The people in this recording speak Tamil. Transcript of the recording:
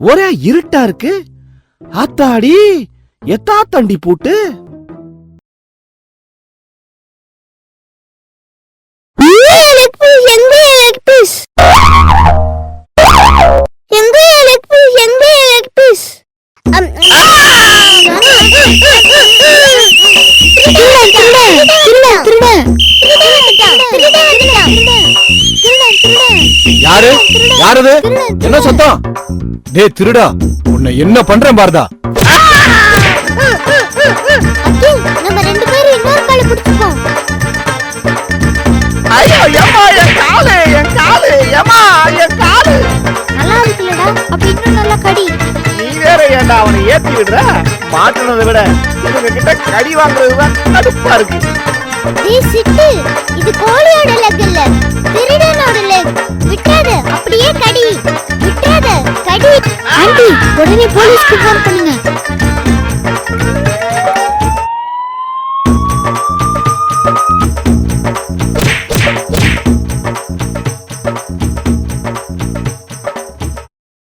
ஒரே இருட்டா இருக்கு. ஆத்தாடி எத்தா தண்டி போட்டு. யாரு யாரது? என்ன சத்தம்? டேய் திருடா, உன்னை என்ன பண்றேன் பாருடா. நம்ம ரெண்டு பேரும் இன்னொரு காலை பிடிச்சுப்போம். ஐயோ ஏமா என் காலு, என் காலு, ஏமா என் காலு. நல்லா இருக்குல்லடா, அப்படி இன்னும் நல்லா கடி. நீ வேற ஏன்டா அவனை ஏத்தி விடுற? மாட்டுனதை விட இவங்க கிட்ட கடி வாங்குறதுதான் கடுப்பா இருக்கு. டேய் சிட்டு, இது கோழியோட லெக் இல்ல, திருடனோட லெக். விட்டாத, அப்படியே கடி. விட்டாத, கடி. ஆண்டி, உடனே போலீஸ்க்கு ஃபோன் பண்ணுங்க.